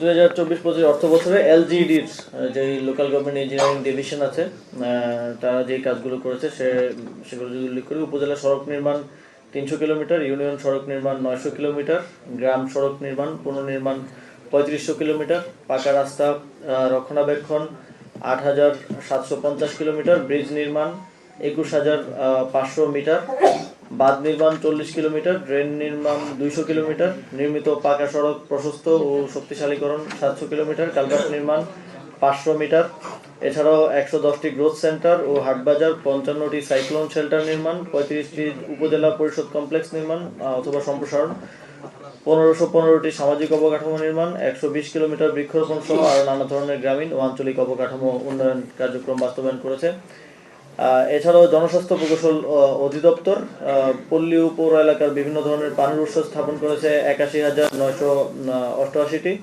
2024-25 অর্থ বছরে এলজিইডির যে লোকাল গভর্নমেন্ট ইঞ্জিনিয়ারিং ডিভিশন আছে, তারা যে কাজগুলো করেছে সেগুলো যদি উল্লেখ করি, উপজেলা সড়ক নির্মাণ 300 কিলোমিটার, ইউনিয়ন সড়ক নির্মাণ 900 কিলোমিটার, গ্রাম সড়ক নির্মাণ পুনর্নির্মাণ 3500 কিলোমিটার, পাকা রাস্তা রক্ষণাবেক্ষণ 8750 কিলোমিটার, ব্রিজ নির্মাণ 21500 মিটার, বাঁধ নির্মাণ 40 কিলোমিটার, ড্রেন নির্মাণ 200 কিলোমিটার, নির্মিত পাকা সড়ক প্রশস্ত ও শক্তিশালীকরণ 700 কিলোমিটার, কালভার্ট নির্মাণ 500 মিটার। এছাড়াও 110টি গ্রোথ সেন্টার ও হাটবাজার, 55টি সাইক্লোন শেল্টার নির্মাণ, 35টি উপজেলা পরিষদ কমপ্লেক্স নির্মাণ অথবা সম্প্রসারণ, 1515টি সামাজিক অবকাঠামো নির্মাণ, 120 কিলোমিটার বৃক্ষরোপণ সহ আরও নানা ধরনের গ্রামীণ ও আঞ্চলিক অবকাঠামো উন্নয়ন কার্যক্রম বাস্তবায়ন করেছে। এছাড়াও জনস্বাস্থ্য প্রকৌশল অধিদপ্তর পল্লী ও পৌর এলাকার বিভিন্ন ধরনের পানির উৎস স্থাপন করেছে 81,988টি,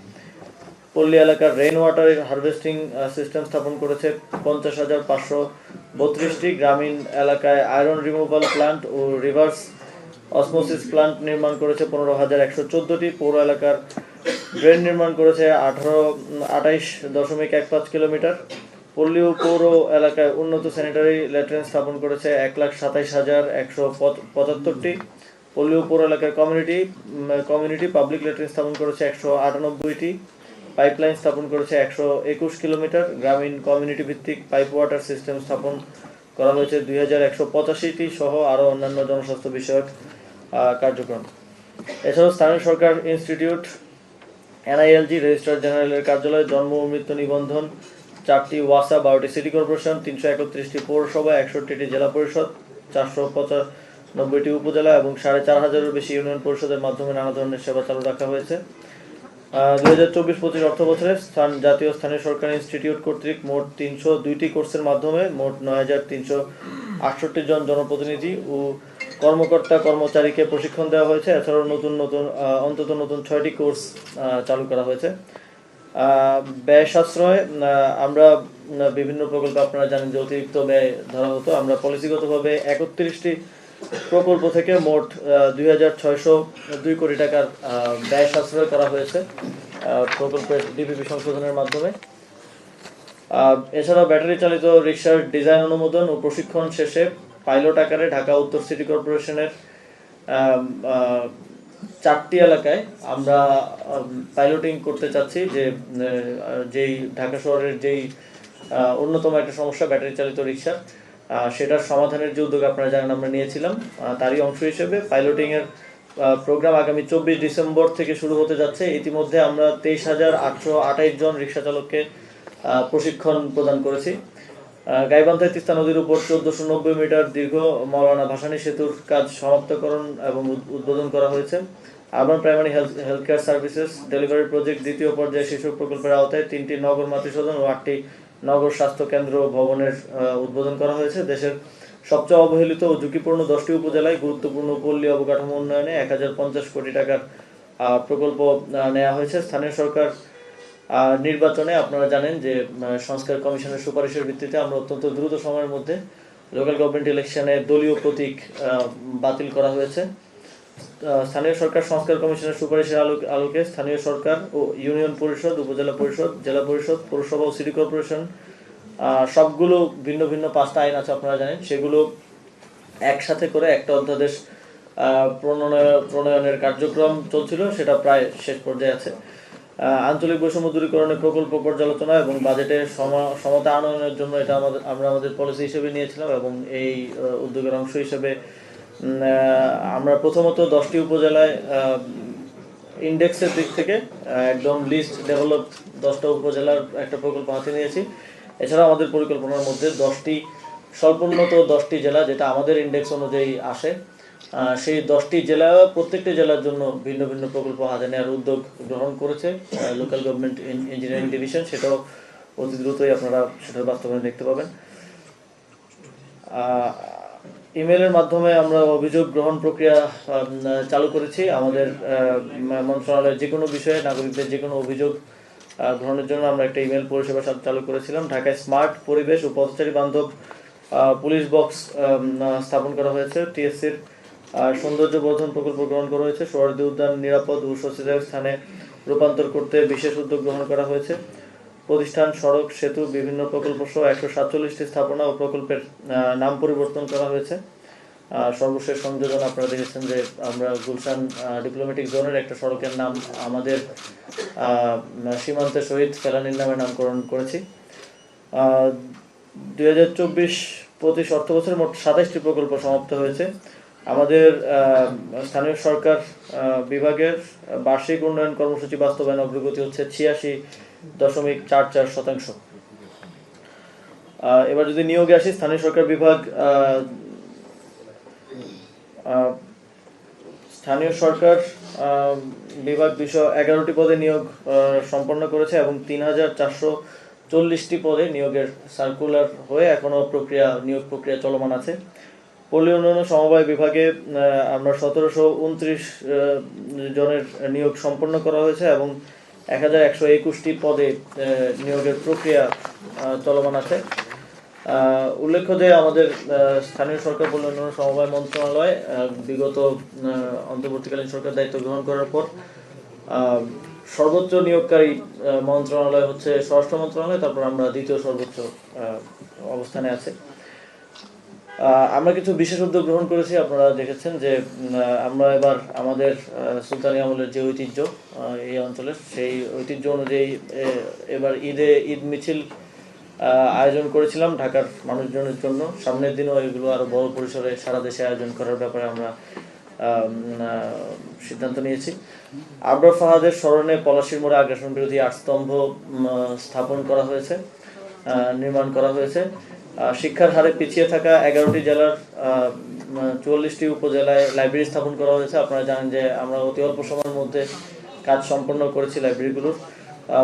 পল্লী এলাকার রেইন ওয়াটার হারভেস্টিং সিস্টেম স্থাপন করেছে 50,532টি, গ্রামীণ এলাকায় আয়রন রিমুভাল প্ল্যান্ট ও রিভার্স অসমোসিস প্ল্যান্ট নির্মাণ করেছে 15,114টি, পৌর এলাকার ড্রেন নির্মাণ করেছে 28.15 কিলোমিটার, পল্লী ও পৌর এলাকায় উন্নত স্যানিটারি ল্যাট্রিন স্থাপন করেছে 1,27,175টি, পল্লী ও পৌর এলাকায় কমিউনিটি পাবলিক ল্যাট্রিন স্থাপন করেছে 198টি, পাইপলাইন স্থাপন করেছে 121 কিলোমিটার, গ্রামীণ কমিউনিটি ভিত্তিক পাইপ ওয়াটার সিস্টেম স্থাপন করা হয়েছে 2185টি সহ আরও অন্যান্য জনস্বাস্থ্য বিষয়ক কার্যক্রম। এছাড়াও স্থানীয় সরকার ইনস্টিটিউট, এনআইএলজি, রেজিস্ট্রার জেনারেলের কার্যালয়, জন্ম ও মৃত্যু নিবন্ধন, 4টি ওয়াসা, 12টি সিটি কর্পোরেশন, 331টি পৌরসভা, 61টি জেলা পরিষদ, 495টি উপজেলা এবং 4500-এরও বেশি ইউনিয়ন পরিষদের মাধ্যমে নানা ধরনের সেবা চালু রাখা হয়েছে। 2024-25 অর্থ বছরে জাতীয় স্থানীয় সরকার ইনস্টিটিউট কর্তৃক মোট 302টি কোর্সের মাধ্যমে মোট 9368 জন জনপ্রতিনিধি ও কর্মকর্তা কর্মচারীকে প্রশিক্ষণ দেওয়া হয়েছে। এছাড়াও অন্তত নতুন 6টি কোর্স চালু করা হয়েছে। ব্যয় সাশ্রয়, আমরা বিভিন্ন প্রকল্প, আপনারা জানেন যে অতিরিক্ত ব্যয় ধরা হতো, আমরা পলিসিগতভাবে 31টি প্রকল্প থেকে মোট 2,602 কোটি টাকার ব্যয় সাশ্রয় করা হয়েছে প্রকল্পের ডিপিপি সংশোধনের মাধ্যমে। এছাড়াও ব্যাটারি চালিত রিক্সার ডিজাইন অনুমোদন ও প্রশিক্ষণ শেষে পাইলট আকারে ঢাকা উত্তর সিটি কর্পোরেশনের 4টি এলাকায় আমরা পাইলটিং করতে চাচ্ছি, যেই ঢাকা শহরের যেই অন্যতম একটা সমস্যা ব্যাটারি চালিত রিক্সা, সেটার সমাধানের যে উদ্যোগ আপনারা জানেন আমরা নিয়েছিলাম, তারই অংশ হিসেবে পাইলটিংয়ের প্রোগ্রাম আগামী 24 ডিসেম্বর থেকে শুরু হতে যাচ্ছে। ইতিমধ্যে আমরা 23,828 জন রিক্সা চালককে প্রশিক্ষণ প্রদান করেছি। গাইবান্ধায় তিস্তা নদীর উপর 1490 মিটার দীর্ঘ মাওলানা ভাসানী সেতুর কাজ সমাপ্তকরণ এবং উদ্বোধন করা হয়েছে। Urban primary health care services delivery project দ্বিতীয় পর্যায়ে শীর্ষক প্রকল্পের আওতায় 3টি নগর মাতৃসদন ও 8টি নগর স্বাস্থ্য কেন্দ্র ভবনের উদ্বোধন করা হয়েছে। দেশের সবচেয়ে অবহেলিত ও ঝুঁকিপূর্ণ 10টি উপজেলায় গুরুত্বপূর্ণ পল্লী অবকাঠামো উন্নয়নে 1050 কোটি টাকার প্রকল্প নেওয়া হয়েছে। স্থানীয় সরকার নির্বাচনে আপনারা জানেন যে সংস্কার কমিশনের সুপারিশের ভিত্তিতে আমরা অত্যন্ত দ্রুত সময়ের মধ্যে লোকাল গভর্নমেন্ট ইলেকশনে দলীয় প্রতীক বাতিল করা হয়েছে। স্থানীয় সরকার সংস্কার কমিশনের সুপারিশের আলোকে স্থানীয় সরকার ও ইউনিয়ন পরিষদ, উপজেলা পরিষদ, জেলা পরিষদ, পৌরসভা ও সিটি কর্পোরেশন সবগুলো ভিন্ন ভিন্ন 5টা আইন আছে আপনারা জানেন, সেগুলো একসাথে করে একটা অধ্যাদেশ প্রণয়নের কার্যক্রম চলছিল, সেটা প্রায় শেষ পর্যায়ে আছে। আঞ্চলিক বৈষম্য দূরীকরণের প্রকল্প পর্যালোচনা এবং বাজেটে সমতা আনয়নের জন্য এটা আমরা আমাদের পলিসি হিসেবে নিয়েছিলাম এবং এই উদ্যোগের অংশ হিসেবে আমরা প্রথমত 10টি উপজেলায় ইন্ডেক্সের দিক থেকে একদম লিস্ট ডেভেলপ 10টা উপজেলার একটা প্রকল্প হাতে নিয়েছি। এছাড়া আমাদের পরিকল্পনার মধ্যে সর্বোন্নত 10টি জেলা, যেটা আমাদের ইন্ডেক্স অনুযায়ী আসে, সেই 10টি জেলা, প্রত্যেকটি জেলার জন্য ভিন্ন ভিন্ন প্রকল্প হাতে নেওয়ার উদ্যোগ গ্রহণ করেছে লোকাল গভর্নমেন্ট ইঞ্জিনিয়ারিং ডিভিশন। সেটাও অতি দ্রুতই আপনারা সেটার বাস্তবায়ন দেখতে পাবেন। ইমেলের মাধ্যমে আমরা অভিযোগ গ্রহণ প্রক্রিয়া চালু করেছি। আমাদের মন্ত্রণালয়ের যে কোনো বিষয়ে নাগরিকদের যে কোনো অভিযোগ গ্রহণের জন্য আমরা একটা ইমেল পরিষেবা চালু করেছিলাম। ঢাকায় স্মার্ট পরিবেশ ও পথচারী বান্ধব পুলিশ বক্স স্থাপন করা হয়েছে। টিএসসির সৌন্দর্য বর্ধন প্রকল্প গ্রহণ করা হয়েছে। সোহরাওয়ার্দী উদ্যান নিরাপদ ও স্বস্তিদায়ক স্থানে রূপান্তর করতে বিশেষ উদ্যোগ গ্রহণ করা হয়েছে। প্রতিষ্ঠান, সড়ক, সেতু, বিভিন্ন প্রকল্প সহ 147টি স্থাপনা ও প্রকল্পের নাম পরিবর্তন করা হয়েছে। সর্বশেষ সংযোজন আপনারা দেখেছেন যে আমরা গুলশান ডিপ্লোম্যাটিক জোনের একটা সড়কের নাম আমাদের সীমান্তের শহীদ ফেলানীর নামে নামকরণ করেছি। 2024-25 অর্থ বছরে মোট 27টি প্রকল্প সমাপ্ত হয়েছে। আমাদের স্থানীয় সরকার বিভাগের বার্ষিক উন্নয়ন কর্মসূচি বাস্তবায়ন অগ্রগতি হচ্ছে 86.44%। এবার যদি নিয়োগে আসি, স্থানীয় সরকার বিভাগ স্থানীয় সরকার বিভাগ 211টি পদে নিয়োগ সম্পন্ন করেছে এবং 3440টি পদে নিয়োগের সার্কুলার হয়ে এখনো নিয়োগ প্রক্রিয়া চলমান আছে। পল্লী উন্নয়ন সমবায় বিভাগে আমরা 1729 জনের নিয়োগ সম্পন্ন করা হয়েছে এবং 1121টি পদে নিয়োগের প্রক্রিয়া চলমান আছে। উল্লেখ্য যে আমাদের স্থানীয় সরকার পল্লী উন্নয়ন সমবায় মন্ত্রণালয় বিগত অন্তর্বর্তীকালীন সরকার দায়িত্ব গ্রহণ করার পর সর্বোচ্চ নিয়োগকারী মন্ত্রণালয় হচ্ছে স্বরাষ্ট্র মন্ত্রণালয়, তারপর আমরা দ্বিতীয় সর্বোচ্চ অবস্থানে আছে। আমরা কিছু বিশেষ উদ্যোগ গ্রহণ করেছি। আপনারা দেখেছেন যে আমরা এবার আমাদের সুলতানি আমলের যে ঐতিহ্য এই অঞ্চলের, সেই ঐতিহ্য অনুযায়ী এবার ঈদ মিছিল আয়োজন করেছিলাম ঢাকার মানুষজনের জন্য। সামনের দিনও এগুলো আরো বড় পরিসরে সারা দেশে আয়োজন করার ব্যাপারে আমরা সিদ্ধান্ত নিয়েছি। আবরার ফাহাদের স্মরণে পলাশীর মোড়ে আগ্রাসন বিরোধী 8 স্তম্ভ স্থাপন করা হয়েছে, নির্মাণ করা হয়েছে। শিক্ষার হারে পিছিয়ে থাকা 11টি জেলার 44টি উপজেলায় লাইব্রেরি স্থাপন করা হয়েছে। আপনারা জানেন যে আমরা অতি অল্প সময়ের মধ্যে কাজ সম্পন্ন করেছি লাইব্রেরিগুলোর।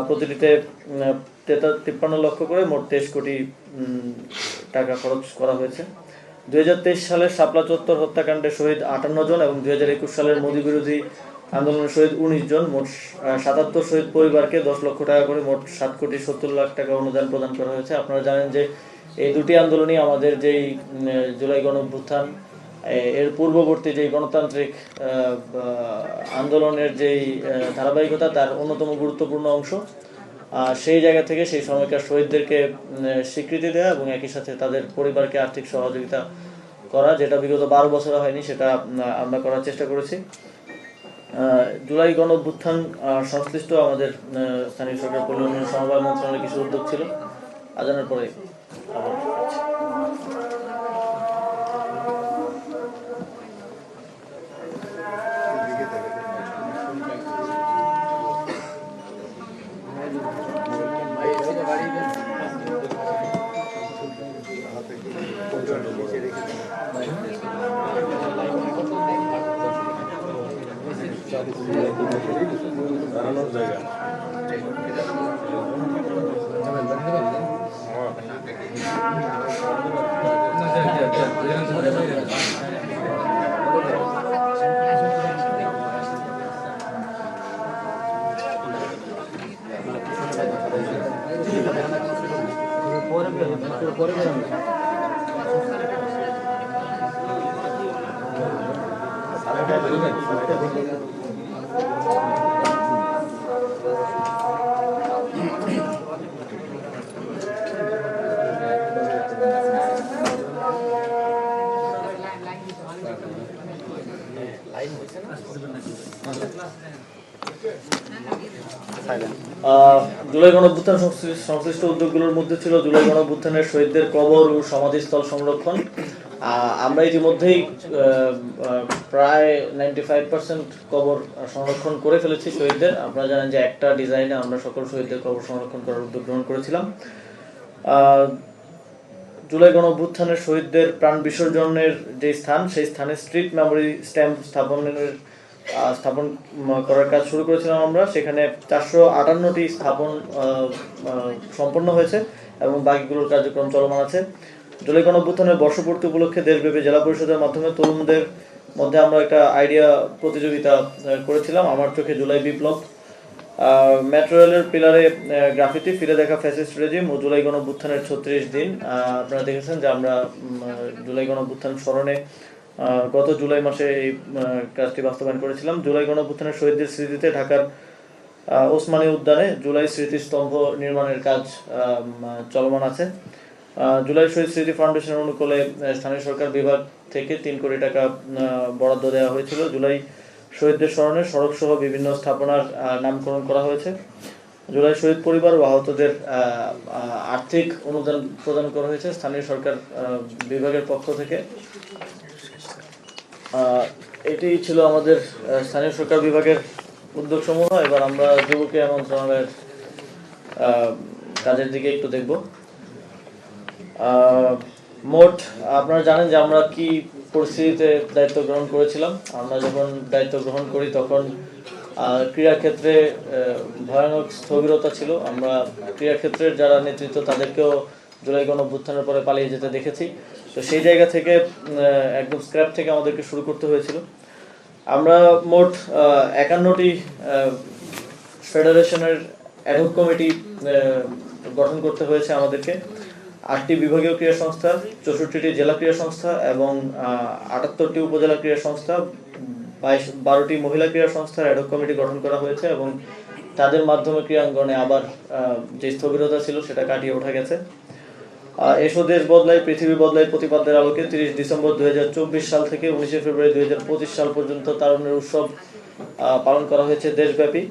প্রতিটিতে 53 লক্ষ করে মোট 23 কোটি টাকা খরচ করা হয়েছে। 2023 সালের শাপলা চত্বর হত্যাকাণ্ডে শহীদ 58 জন এবং 2021 সালের মোদী বিরোধী আন্দোলনে শহীদ 19 জন, মোট 77 শহীদ পরিবারকে 10 লক্ষ টাকা করে মোট 7 কোটি 70 লাখ টাকা অনুদান প্রদান করা হয়েছে। আপনারা জানেন যে এই দুটি আন্দোলনই আমাদের যেই জুলাই গণঅভ্যুত্থান এর পূর্ববর্তী যেই গণতান্ত্রিক আন্দোলনের যেই ধারাবাহিকতা তার অন্যতম গুরুত্বপূর্ণ অংশ। সেই জায়গা থেকে সেই সময়কার শহীদদেরকে স্বীকৃতি দেওয়া এবং একই সাথে তাদের পরিবারকে আর্থিক সহযোগিতা করা, যেটা বিগত 12 বছরে হয়নি, সেটা আমরা করার চেষ্টা করেছি। জুলাই গণঅভ্যুত্থান সংশ্লিষ্ট আমাদের স্থানীয় সরকার পল্লী উন্নয়ন সমবায় মন্ত্রণালয়ের কিছু উদ্যোগ ছিল। আজানের পরে আবার জুলাই গণঅভ্যুত্থান সংশ্লিষ্ট উদ্যোগগুলোর মধ্যে ছিল জুলাই গণঅভ্যুত্থানের শহীদদের কবর ও সমাধিস্থল সংরক্ষণ। আমরা ইতিমধ্যেই প্রায় 95% কবর সংরক্ষণ করে ফেলেছি শহীদদের। আপনারা জানেন যে একটা ডিজাইনে আমরা সকল শহীদদের কবর সংরক্ষণ করার উদ্যোগ গ্রহণ করেছিলাম। জুলাই গণঅভ্যুত্থানের শহীদদের প্রাণ বিসর্জনের যে স্থান, সেই স্থানে স্ট্রিট মেমোরি স্ট্যাম্প স্থাপন করার কাজ শুরু করেছিলাম আমরা। সেখানে 458টি স্থাপন সম্পন্ন হয়েছে এবং বাকিগুলোর কার্যক্রম চলমান আছে। জুলাই গণঅভ্যুত্থানের বর্ষপূর্তি উপলক্ষে দেশব্যাপী জেলা পরিষদের মাধ্যমে তরুণদের মধ্যে আমরা একটা আইডিয়া প্রতিযোগিতা করেছিলাম, আমার চোখে জুলাই বিপ্লব। মেট্রো রেলের পিলারে গ্রাফিতি, ফিরে দেখা ফ্যাসিস্ট রেজিম ও জুলাই গণঅভ্যুত্থানের 36 দিন। আপনারা দেখেছেন যে আমরা জুলাই গণঅভ্যুত্থান স্মরণে গত জুলাই মাসে এই কাজটি বাস্তবায়ন করেছিলাম। জুলাই গণঅভ্যুত্থানের শহীদদের স্মৃতিতে ঢাকার ওসমানী উদ্যানে জুলাই স্মৃতিস্তম্ভ নির্মাণের কাজ চলমান আছে। জুলাই শহীদ স্মৃতি ফাউন্ডেশনের অনুকূলে স্থানীয় সরকার বিভাগ থেকে 3 কোটি টাকা বরাদ্দ দেওয়া হয়েছিল। জুলাই শহীদদের স্মরণে সড়ক সহ বিভিন্ন স্থাপনার নামকরণ করা হয়েছে। জুলাই শহীদ পরিবার ও আহতদের আর্থিক অনুদান প্রদান করা হয়েছে স্থানীয় সরকার বিভাগের পক্ষ থেকে। এটি ছিল আমাদের স্থানীয় সরকার বিভাগের উদ্যোগসমূহ। এবার আমরা যুব ক্রীড়া মন্ত্রণালয়ের কাজের দিকে একটু দেখব। মোট আপনারা জানেন যে আমরা কি পরিস্থিতিতে দায়িত্ব গ্রহণ করেছিলাম। আমরা যখন দায়িত্ব গ্রহণ করি তখন ক্রীড়াক্ষেত্রে ভয়ানক স্থবিরতা ছিল। আমরা ক্রীড়াক্ষেত্রের যারা নেতৃত্ব তাদেরকেও জুলাই গণঅভ্যুত্থানের পরে পালিয়ে যেতে দেখেছি। তো সেই জায়গা থেকে একদম স্ক্র্যাপ থেকে আমাদেরকে শুরু করতে হয়েছিল। আমরা মোট 51টি ফেডারেশনের অ্যাডহক কমিটি গঠন করতে হয়েছে আমাদেরকে। 8টি বিভাগীয় ক্রীড়া সংস্থা, 64টি জেলা ক্রীড়া সংস্থা এবং 78টি উপজেলা ক্রীড়া সংস্থা, 12টি মহিলা ক্রীড়া সংস্থার অ্যাডহক কমিটি গঠন করা হয়েছে এবং তাদের মাধ্যমে ক্রীড়াঙ্গনে আবার যে স্থবিরতা ছিল সেটা কাটিয়ে ওঠা গেছে। এসো দেশ বদলায় পৃথিবী বদলায় প্রতিপাদ্যের আলোকে 30 ডিসেম্বর 2024 সাল থেকে 19 ফেব্রুয়ারি 2025 সাল পর্যন্ত তারুণ্যের উৎসব পালন করা হয়েছে দেশব্যাপী।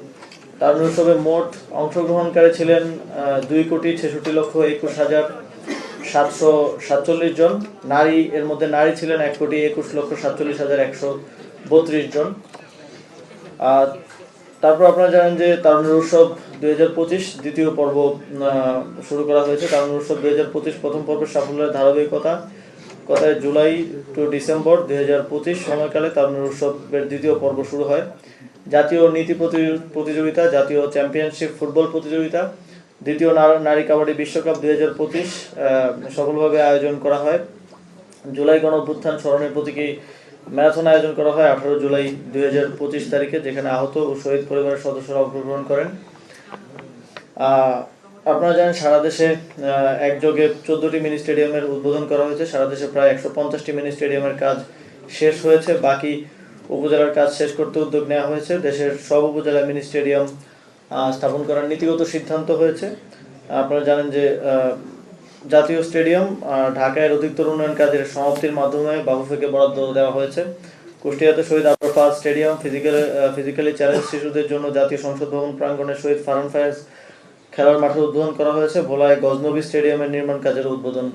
তারুণ্য উৎসবে মোট অংশগ্রহণকারী ছিলেন 2,66,21,747 জন। নারী এর মধ্যে নারী ছিলেন 1,21,47,132 জন। তারপর আপনারা জানেন যে তারুণ্য উৎসব 2025 দ্বিতীয় পর্ব শুরু করা হয়েছে। তারুণ্য উৎসব 2025 প্রথম পর্বের সাফল্যের ধারাবাহিকতায় জুলাই টু ডিসেম্বর 2025 সময়কালে তারুণ্য উৎসবের দ্বিতীয় পর্ব শুরু হয়। জাতীয় নীতি প্রতিযোগিতা, জাতীয় চ্যাম্পিয়নশিপ ফুটবল প্রতিযোগিতা, দ্বিতীয় নারী কাবাডি বিশ্বকাপ 2025 সফলভাবে আয়োজন করা হয়। জুলাই গণঅভ্যুত্থান স্মরণের প্রতীকী ম্যারাথন আয়োজন করা হয় 18 জুলাই 2025 তারিখে, যেখানে আহত ও শহীদ পরিবারের সদস্যরা অংশগ্রহণ করেন। আপনারা জানেন সারা দেশে একযোগে 14টি মিনি স্টেডিয়ামের উদ্বোধন করা হয়েছে। সারা দেশে প্রায় 150টি মিনি স্টেডিয়ামের কাজ শেষ হয়েছে। বাকি উপজেলার কাজ শেষ করতে উদ্যোগ নেওয়া হয়েছে। দেশের সব উপজেলায় মিনি স্টেডিয়াম স্থাপন করার নীতিগত সিদ্ধান্ত হয়েছে। আপনারা জানেন যে জাতীয় স্টেডিয়াম ঢাকায় অধিকতর উন্নয়ন কাজের সমাপ্তির মাধ্যমে বাফুফেকে বরাদ্দ দেওয়া হয়েছে। কুষ্টিয়াতে Shahid Abrar Fayaz stadium, physically challenge শিশুদের জন্য জাতীয় সংসদ ভবন প্রাঙ্গণে শহীদ ফারহান ফায়াজ খেলার মাঠের উদ্বোধন করা হয়েছে। ভোলায় গজনবী স্টেডিয়ামের নির্মাণ কাজের উদ্বোধন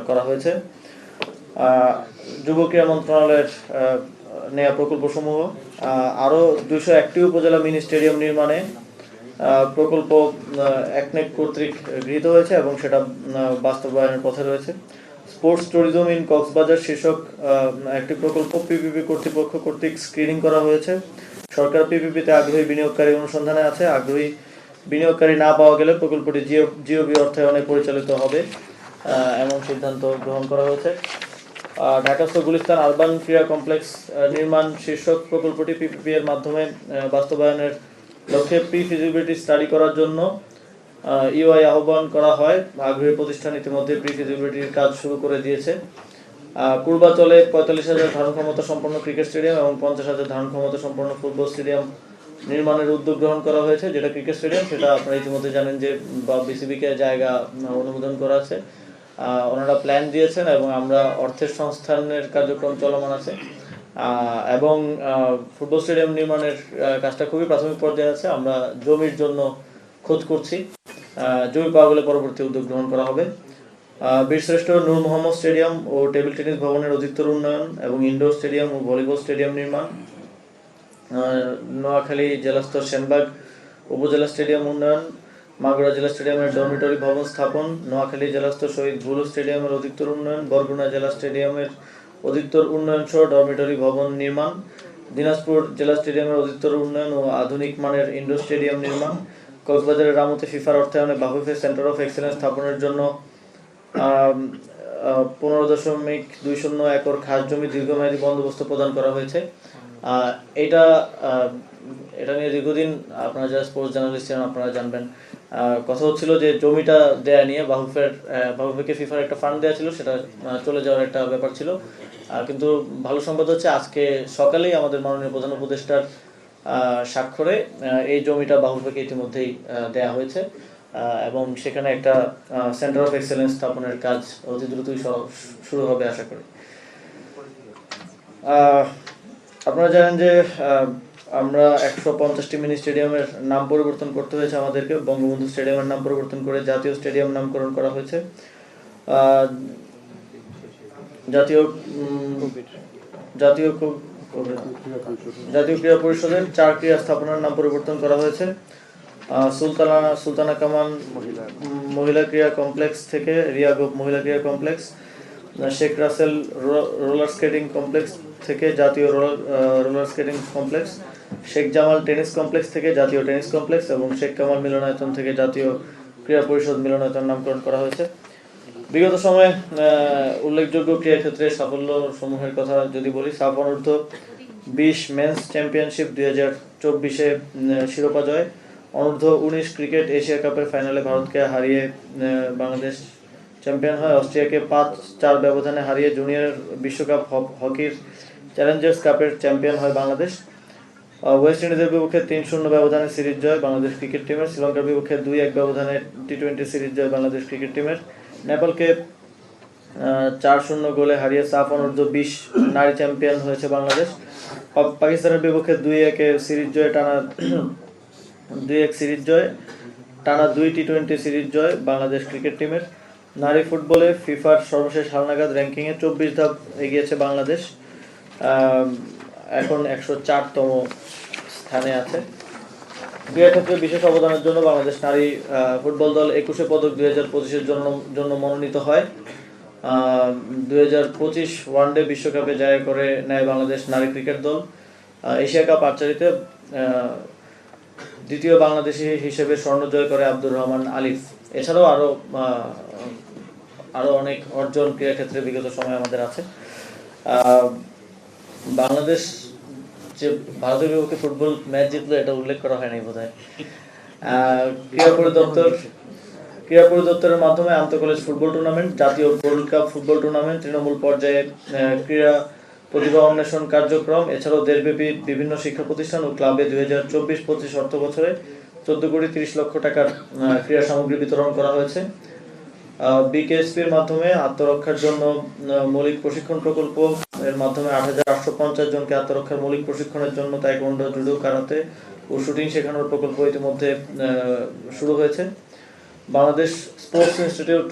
করা হয়েছে। যুব ক্রীড়া মন্ত্রণালয়ের নেয়া প্রকল্পসমূহ আরও 201টি উপজেলা মিনি স্টেডিয়াম নির্মাণে প্রকল্প একনেক কর্তৃক গৃহীত হয়েছে এবং সেটা বাস্তবায়নের পথে রয়েছে। স্পোর্টস ট্যুরিজম ইন কক্সবাজার শীর্ষক একটি প্রকল্প পিপিপি কর্তৃপক্ষ কর্তৃক স্ক্রিনিং করা হয়েছে। সরকার পিপিপিতে আগ্রহী বিনিয়োগকারী অনুসন্ধানে আছে। আগ্রহী বিনিয়োগকারী না পাওয়া গেলে প্রকল্পটি জিওবি অর্থায়নে পরিচালিত হবে এমন সিদ্ধান্ত গ্রহণ করা হয়েছে। ঢাকাস্থ গুলিস্তান আরবান ক্রীড়া কমপ্লেক্স নির্মাণ শীর্ষক প্রকল্পটি পিপিপি এর মাধ্যমে বাস্তবায়নের লক্ষ্যে প্রি ফিজিবিলিটি স্টাডি করার জন্য ইউআই আহ্বান করা হয়। আগ্রহী প্রতিষ্ঠান ইতিমধ্যে প্রি ফিজিবিলিটির কাজ শুরু করে দিয়েছে। পূর্বাচলে 45,000 ধারণ ক্ষমতা সম্পন্ন ক্রিকেট স্টেডিয়াম এবং 50,000 ধারণ ক্ষমতা সম্পন্ন ফুটবল স্টেডিয়াম নির্মাণের উদ্যোগ গ্রহণ করা হয়েছে। যেটা ক্রিকেট স্টেডিয়াম সেটা আপনারা ইতিমধ্যে জানেন যে বিসিবিকে জায়গা অনুমোদন করা আছে, ওনারা প্ল্যান দিয়েছেন এবং আমরা অর্থের সংস্থানের কার্যক্রম চলমান আছে এবং ফুটবল স্টেডিয়াম নির্মাণের কাজটা খুবই প্রাথমিক পর্যায়ে আছে। আমরা জমির জন্য খোঁজ করছি, জমি পাওয়া গেলে পরবর্তী উদ্যোগ গ্রহণ করা হবে। বীরশ্রেষ্ঠ নূর মোহাম্মদ স্টেডিয়াম ও টেবিল টেনিস ভবনের অধিকতর উন্নয়ন এবং ইনডোর স্টেডিয়াম ও ভলিবল স্টেডিয়াম নির্মাণ। নোয়াখালী জেলাস্তর সেনবাগ উপজেলা স্টেডিয়াম উন্নয়ন, মাগুরা জেলা স্টেডিয়ামের ডরমিটরি ভবন স্থাপন, নোয়াখালী জেলাস্তর শহীদ ভুলু স্টেডিয়ামের অধিকতর উন্নয়ন, বরগুনা জেলা স্টেডিয়ামের অধিকতর উন্নয়ন সহ ডরমিটরি ভবন নির্মাণ, দিনাজপুর জেলা স্টেডিয়ামের অধিকতর উন্নয়ন ও আধুনিক মানের ইনডোর স্টেডিয়াম নির্মাণ, কক্সবাজারের রামুতে ফিফার অর্থায়নে বাফুফে সেন্টার অফ এক্সেলেন্স স্থাপনের জন্য 15.20 একর খাস জমি দীর্ঘমেয়াদী বন্দোবস্ত প্রদান করা হয়েছে। এটা নিয়ে দীর্ঘদিন আপনারা যারা স্পোর্টস জার্নালিস্ট ছিলেন আপনারা জানবেন, কথা হচ্ছিল যে জমিটা দেয়া নিয়ে বাফুফেকে ফিফার একটা ফান্ড দেওয়া ছিল, সেটা চলে যাওয়ার একটা ব্যাপার ছিল। কিন্তু ভালো সংবাদ হচ্ছে আজকে সকালেই আমাদের মাননীয় প্রধান উপদেষ্টার স্বাক্ষরে এই জমিটা বাহুল্যকে ইতিমধ্যেই দেয়া হয়েছে এবং সেখানে একটা সেন্টার অফ এক্সেলেন্স স্থাপনের কাজ অতি দ্রুতই শুরু হবে আশা করি। আপনারা জানেন যে আমরা 150টি মিনি স্টেডিয়ামের নাম পরিবর্তন করতে হয়েছে আমাদেরকে, বঙ্গবন্ধু স্টেডিয়ামের নাম পরিবর্তন করে জাতীয় স্টেডিয়াম নামকরণ করা হয়েছে। জাতীয় জাতীয় জাতীয় ক্রীড়া পরিষদের 4 ক্রীড়া স্থাপনার নাম পরিবর্তন করা হয়েছে। সুলতানা কামাল মহিলা ক্রীড়া কমপ্লেক্স থেকে রিয়া গোপ মহিলা ক্রীড়া complex, Sheikh Russel roller skating complex থেকে জাতীয় roller skating complex, Sheikh Jamal tennis complex থেকে জাতীয় টেনিস কমপ্লেক্স এবং শেখ কামাল মিলনায়তন থেকে জাতীয় ক্রীড়া পরিষদ মিলনায়তন নামকরণ করা হয়েছে। বিগত সময়ে উল্লেখযোগ্য ক্রীড়া ক্ষেত্রে সাফল্য সমূহের কথা যদি বলি, সাফ অনূর্ধ্ব 20 মেন্স চ্যাম্পিয়নশিপ 2024-এ শিরোপা জয়, অনূর্ধ্ব 19 ক্রিকেট এশিয়া কাপের ফাইনালে ভারতকে হারিয়ে বাংলাদেশ চ্যাম্পিয়ন হয়, অস্ট্রিয়াকে 5-4 ব্যবধানে হারিয়ে জুনিয়র বিশ্বকাপ হকির চ্যালেঞ্জার্স কাপের চ্যাম্পিয়ন হয় বাংলাদেশ, ওয়েস্ট ইন্ডিজের বিপক্ষে 3-0 ব্যবধানে সিরিজ জয় বাংলাদেশ ক্রিকেট টিমের, শ্রীলঙ্কার বিপক্ষে 2-1 ব্যবধানে টি-20 সিরিজ জয় বাংলাদেশ ক্রিকেট টিমের, নেপালকে 4-0 গোলে হারিয়ে সাফ অনূর্ধ্ব 20 নারী চ্যাম্পিয়ন হয়েছে বাংলাদেশ, পাকিস্তানের বিপক্ষে 2-1 সিরিজ জয় টানা 2-1 সিরিজ জয় টানা 2 টি-20 সিরিজ জয় বাংলাদেশ ক্রিকেট টিমের। নারী ফুটবলে ফিফার সর্বশেষ হালনাগাদ র্যাঙ্কিংয়ে 24 ধাপ এগিয়েছে বাংলাদেশ, এখন 104তম স্থানে আছে। ক্রীড়া ক্ষেত্রে বিশেষ অবদানের জন্য বাংলাদেশ নারী ফুটবল দল 21 পদক 2025-এর জন্য মনোনীত হয়। 2025 ওয়ানডে বিশ্বকাপে জয় করে নেয় বাংলাদেশ নারী ক্রিকেট দল। এশিয়া কাপ আর্চারিতে দ্বিতীয় বাংলাদেশি হিসেবে স্বর্ণ জয় করে আব্দুর রহমান আলিফ। এছাড়াও আরো অনেক অর্জন ক্রীড়া ক্ষেত্রে বিগত সময় আমাদের আছে। বাংলাদেশ যে ভারতের বিপক্ষে ফুটবল ম্যাচ জিতলো এটা উল্লেখ করা হয়নি বোধহয়। ক্রীড়া পরিদপ্তরের মাধ্যমে আন্তঃকলেজ ফুটবল টুর্নামেন্ট, জাতীয় gold cup football tournament, Trinamool পর্যায়ে ক্রীড়া প্রতিভা অন্বেষণ কার্যক্রম, এছাড়াও দেশব্যাপী বিভিন্ন শিক্ষা প্রতিষ্ঠান ও ক্লাবে 2024-25 অর্থ বছরে 14,30,00,000 টাকার ক্রীড়া সামগ্রী বিতরণ করা হয়েছে। বিকেএসপির মাধ্যমে আত্মরক্ষার জন্য মৌলিক প্রশিক্ষণ প্রকল্প এর মাধ্যমে 8,850 জনকে আত্মরক্ষার মৌলিক প্রশিক্ষণের জন্য তাইকোয়ান্ডো, জুডো, কারাতে ও শুটিং শেখানোর প্রকল্প ইতিমধ্যে শুরু হয়েছে। বাংলাদেশ স্পোর্টস ইনস্টিটিউট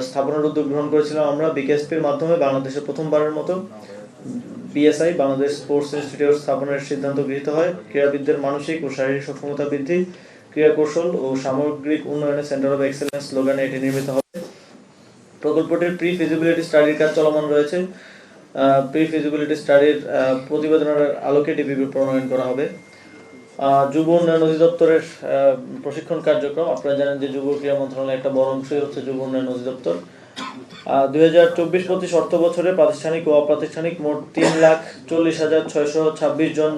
স্থাপনের উদ্যোগ গ্রহণ করেছিলাম আমরা। বিকেএসপির মাধ্যমে বাংলাদেশে প্রথমবারের মতো বিএসআই বাংলাদেশ স্পোর্টস ইনস্টিটিউট স্থাপনের সিদ্ধান্ত গৃহীত হয়। ক্রীড়াবিদদের মানসিক ও শারীরিক সক্ষমতা বৃদ্ধি, ক্রীড়া কৌশল ও সামগ্রিক উন্নয়নে সেন্টার অফ এক্সেলেন্স স্লোগানে এটি নির্মিত হবে। প্রকল্পটির প্রি ফিজিবিলিটি স্টাডির কাজ চলমান রয়েছে। প্রি ফিজিবিলিটি স্টাডির প্রতিবেদনের আলোকে ডিপিপি প্রণয়ন করা হবে। যুব উন্নয়ন অধিদপ্তরের প্রশিক্ষণ কার্যক্রম, আপনারা জানেন যে যুব ক্রীড়া মন্ত্রণালয়ের একটা বড় অংশই হচ্ছে যুব উন্নয়ন অধিদপ্তর। 2024-25 অর্থ বছরে প্রাতিষ্ঠানিক ও অপ্রাতিষ্ঠানিক মোট 3,40,626 জন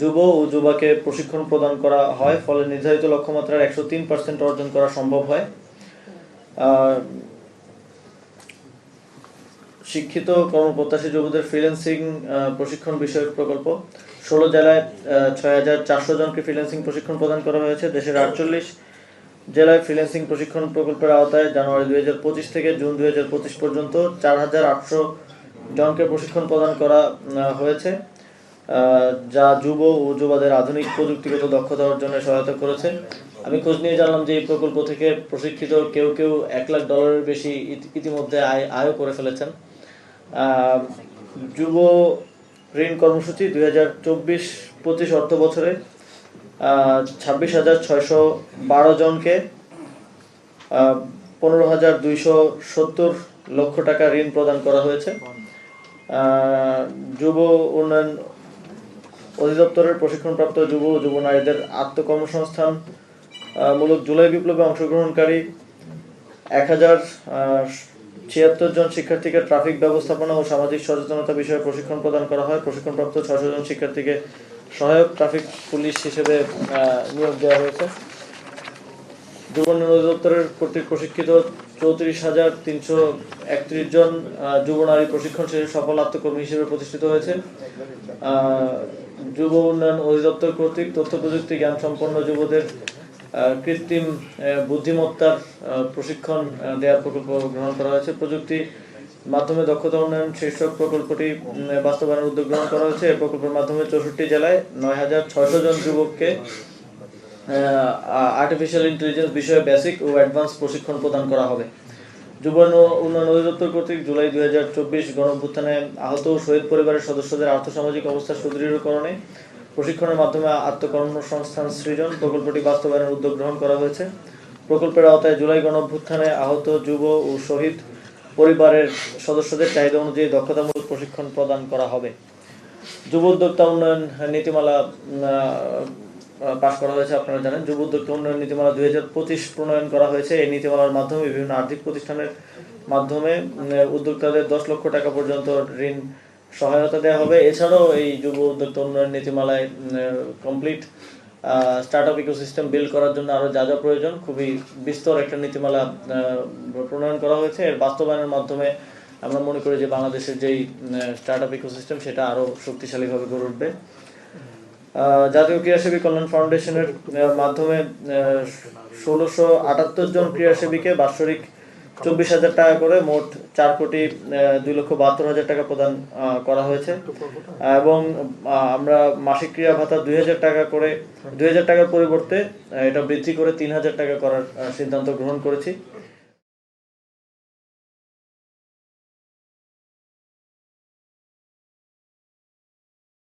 যুব ও যুবাকে প্রশিক্ষণ প্রদান করা হয়, ফলে নির্ধারিত লক্ষ্যমাত্রার 103% অর্জন করা সম্ভব হয়। শিক্ষিত কর্মপ্রত্যাশী যুবদের ফ্রিল্যান্সিং প্রশিক্ষণ বিষয়ক প্রকল্প, 16 জেলায় 6,400 জনকে ফ্রিল্যান্সিং প্রশিক্ষণ প্রদান করা হয়েছে। দেশের 48 জেলায় ফ্রিল্যান্সিং প্রশিক্ষণ প্রকল্পের আওতায় জানুয়ারি 2025 থেকে জুন 2025 পর্যন্ত 4,800 জনকে প্রশিক্ষণ প্রদান করা হয়েছে, যা যুব ও যুবাদের আধুনিক প্রযুক্তিগত দক্ষতা অর্জনে সহায়তা করেছে। আমি খোঁজ নিয়ে জানলাম যে এই প্রকল্প থেকে প্রশিক্ষিত কেউ $1 লাখ বেশি ইতিমধ্যে আয়ও করে ফেলেছেন। যুব ঋণ কর্মসূচি 2024-25 অর্থ বছরে 26,612 জনকে 15,270 লক্ষ টাকা ঋণ প্রদান করা হয়েছে। যুব উন্নয়ন অধিদপ্তরের প্রশিক্ষণপ্রাপ্ত যুব ও যুব নারীদের আত্মকর্মসংস্থান মূলক জুলাই বিপ্লবে অংশগ্রহণকারী 1,076 জন শিক্ষার্থীকে ট্রাফিক ব্যবস্থাপনা ও সামাজিক সচেতনতা বিষয়ে প্রশিক্ষণ প্রদান করা হয়। প্রশিক্ষণপ্রাপ্ত 600 জন শিক্ষার্থীকে সহায়ক ট্রাফিক পুলিশ হিসেবে নিয়োগ দেওয়া হয়েছে। যুব উন্নয়ন অধিদপ্তরের কর্তৃক প্রশিক্ষিত 34,331 জন যুব নারী প্রশিক্ষণ শেষে সফল আত্মকর্মী হিসেবে প্রতিষ্ঠিত হয়েছে। যুব উন্নয়ন অধিদপ্তর কর্তৃক তথ্য প্রযুক্তি জ্ঞান সম্পন্ন যুবদের কৃত্রিম বুদ্ধিমত্তার প্রশিক্ষণ দেওয়ার প্রকল্প গ্রহণ করা হয়েছে। প্রযুক্তি মাধ্যমে দক্ষতা উন্নয়ন শীর্ষক প্রকল্পটি বাস্তবায়নের উদ্যোগ গ্রহণ করা হয়েছে। এই প্রকল্পের মাধ্যমে 64 জেলায় 9600 জন যুবককে আর্টিফিশিয়াল ইন্টেলিজেন্স বিষয়ে বেসিক ও অ্যাডভান্স প্রশিক্ষণ প্রদান করা হবে। যুব উন্নয়ন অধিদপ্তর কর্তৃক জুলাই 2024 গণঅভ্যুত্থানে আহত শহীদ পরিবারের সদস্যদের আর্থসামাজিক অবস্থা সুদৃঢ়করণে প্রশিক্ষণের মাধ্যমে আত্মকর্মসংস্থান সৃজন প্রকল্পটি বাস্তবায়নের উদ্যোগ গ্রহণ করা হয়েছে। প্রকল্পের আওতায় জুলাই গণঅভ্যুত্থানে আহত যুব ও শহীদ পরিবারের সদস্যদের চাহিদা অনুযায়ী দক্ষতামূলক প্রশিক্ষণ প্রদান করা হবে। যুব উদ্যোক্তা উন্নয়ন নীতিমালা পাশ করা হয়েছে। আপনারা জানেন যুব উদ্যোক্তা উন্নয়ন নীতিমালা 2025 প্রণয়ন করা হয়েছে। এই নীতিমালার মাধ্যমে বিভিন্ন আর্থিক প্রতিষ্ঠানের মাধ্যমে উদ্যোক্তাদের 10 লক্ষ টাকা পর্যন্ত ঋণ সহায়তা দেওয়া হবে। এছাড়াও এই যুব উদ্যোক্তা উন্নয়ন নীতিমালায় কমপ্লিট স্টার্টআপ ইকোসিস্টেম বিল্ড করার জন্য আরও যা যা প্রয়োজন খুবই বিস্তর একটা নীতিমালা প্রণয়ন করা হয়েছে। এর বাস্তবায়নের মাধ্যমে আমরা মনে করি যে বাংলাদেশের যেই স্টার্টআপ ইকোসিস্টেম সেটা আরও শক্তিশালীভাবে গড়ে উঠবে। জাতীয় ক্রীড়াসেবী কল্যাণ ফাউন্ডেশনের মাধ্যমে 1678 জন ক্রীড়াসেবীকে বাৎসরিক 24,000 টাকা করে মোট 4,02,72,000 টাকা প্রদান করা হয়েছে এবং আমরা মাসিক ক্রীড়া ভাতা 2,000 টাকা করে 2,000 টাকার পরিবর্তে এটা বৃদ্ধি করে 3,000 টাকা করার সিদ্ধান্ত গ্রহণ করেছি।